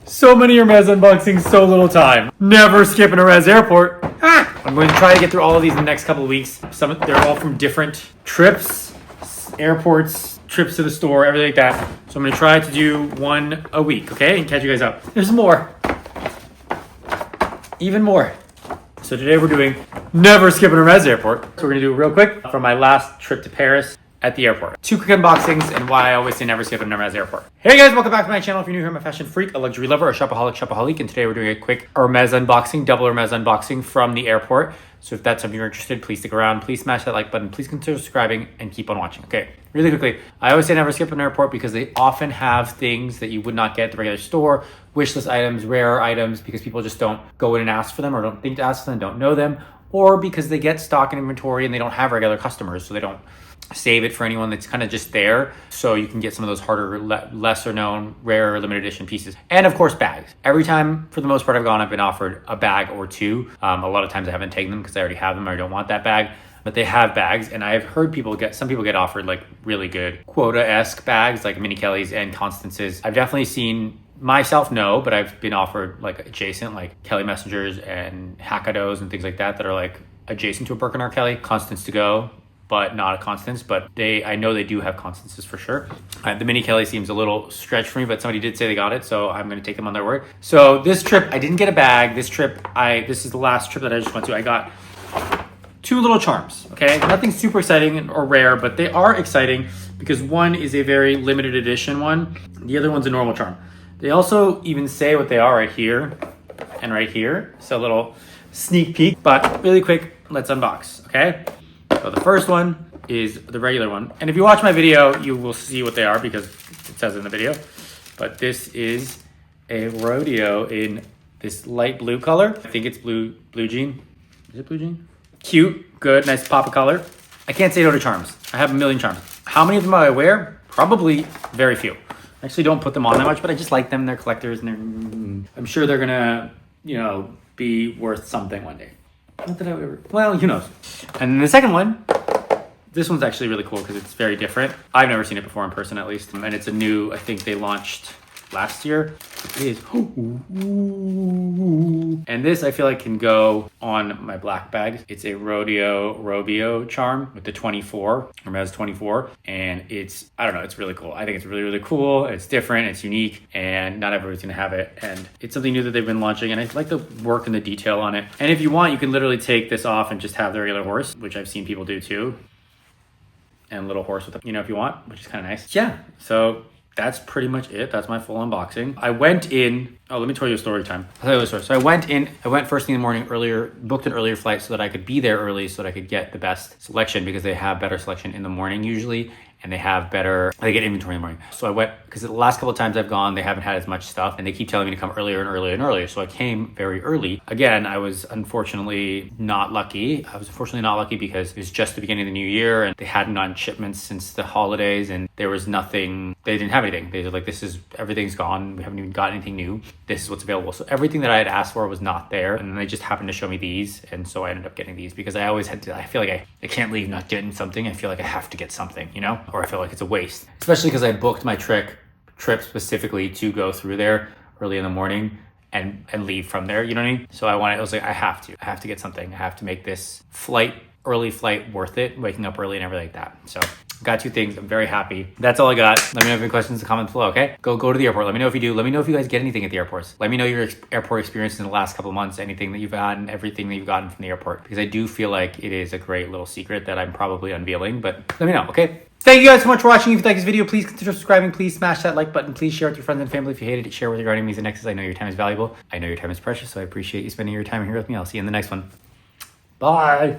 So many Hermes unboxings, so little time. Never skip an Hermes airport. I'm going to try to get through all of these in the next couple of weeks. They're all from different trips, airports, trips to the store, everything like that. So I'm going to try to do one a week, okay? And catch you guys up. There's more. Even more. So today we're doing never skip an Hermes airport. So we're going to do it real quick from my last trip to Paris at the airport. 2 quick unboxings and why I always say never skip an Hermes airport. Hey guys, welcome back to my channel. If you're new here, I'm a fashion freak, a luxury lover, a shopaholic, and today we're doing a quick Hermes unboxing, double Hermes unboxing from the airport. So if that's something you're interested, please stick around. Please smash that like button. Please consider subscribing and keep on watching. Okay, really quickly, I always say never skip an airport because they often have things that you would not get at the regular store, wish list items, rare items, because people just don't go in and ask for them or don't think to ask for them, don't know them, or because they get stock and inventory and they don't have regular customers, so they don't save it for anyone that's kind of just there, so you can get some of those harder, lesser known, rare, limited edition pieces. And of course, bags. Every time, for the most part, I've been offered a bag or two. A lot of times I haven't taken them because I already have them or I don't want that bag. But they have bags, and I've heard some people get offered like really good quota-esque bags, like Mini Kellys and Constances. I've definitely seen myself, no, but I've been offered like adjacent, like Kelly Messengers and Hackados and things like that are like adjacent to a Birkenau Kelly, Constance to go, but not a Constance, but I know they do have Constances for sure. The Mini Kelly seems a little stretch for me, but somebody did say they got it, so I'm gonna take them on their word. So this trip, I didn't get a bag. This is the last trip that I just went to. I got 2 little charms, okay? Nothing super exciting or rare, but they are exciting because one is a very limited edition one. The other one's a normal charm. They also even say what they are right here and right here. So a little sneak peek, but really quick, let's unbox, okay? So the first one is the regular one. And if you watch my video, you will see what they are because it says in the video. But this is a rodeo in this light blue color. I think it's blue jean. Is it blue jean? Cute, good, nice pop of color. I can't say no to charms. I have a million charms. How many of them do I wear? Probably very few. I actually don't put them on that much, but I just like them. They're collectors and I'm sure they're gonna, be worth something one day. Not that I would ever, well, who knows? And then the second one, this one's actually really cool because it's very different. I've never seen it before in person, at least. And it's a new, I think they launched last year. It is. And this I feel like can go on my black bag. It's a Robio charm with the 24, Hermes 24. And it's, I don't know, it's really cool. I think it's really, really cool. It's different, it's unique, and not everybody's gonna have it. And it's something new that they've been launching, and I like the work and the detail on it. And if you want, you can literally take this off and just have the regular horse, which I've seen people do too. And a little horse with it, if you want, which is kind of nice. Yeah, so that's pretty much it. That's my full unboxing. I went in, let me tell you a story time. I'll tell you a story. So I went first thing in the morning booked an earlier flight so that I could be there early so that I could get the best selection because they have better selection in the morning usually. And they get inventory in the morning. So I went, because the last couple of times I've gone, they haven't had as much stuff and they keep telling me to come earlier and earlier and earlier. So I came very early. Again, I was unfortunately not lucky. Because it was just the beginning of the new year and they hadn't done shipments since the holidays and there was nothing, they didn't have anything. They were like, everything's gone. We haven't even got anything new. This is what's available. So everything that I had asked for was not there. And then they just happened to show me these. And so I ended up getting these because I feel like I can't leave not getting something. I feel like I have to get something, Or I feel like it's a waste, especially because I booked my trip specifically to go through there early in the morning and leave from there. You know what I mean? So I was like, I have to get something. I have to make this early flight worth it, waking up early and everything like that. So got 2 things. I'm very happy. That's all I got. Let me know if you have any questions in the comments below, okay? Go to the airport. Let me know if you do. Let me know if you guys get anything at the airports. Let me know your airport experience in the last couple of months, anything that you've gotten, everything that you've gotten from the airport. Because I do feel like it is a great little secret that I'm probably unveiling, but let me know, okay? Thank you guys so much for watching. If you like this video, please consider subscribing. Please smash that like button. Please share with your friends and family. If you hated it, share with your enemies and exes. I know your time is valuable. I know your time is precious, so I appreciate you spending your time here with me. I'll see you in the next one. Bye.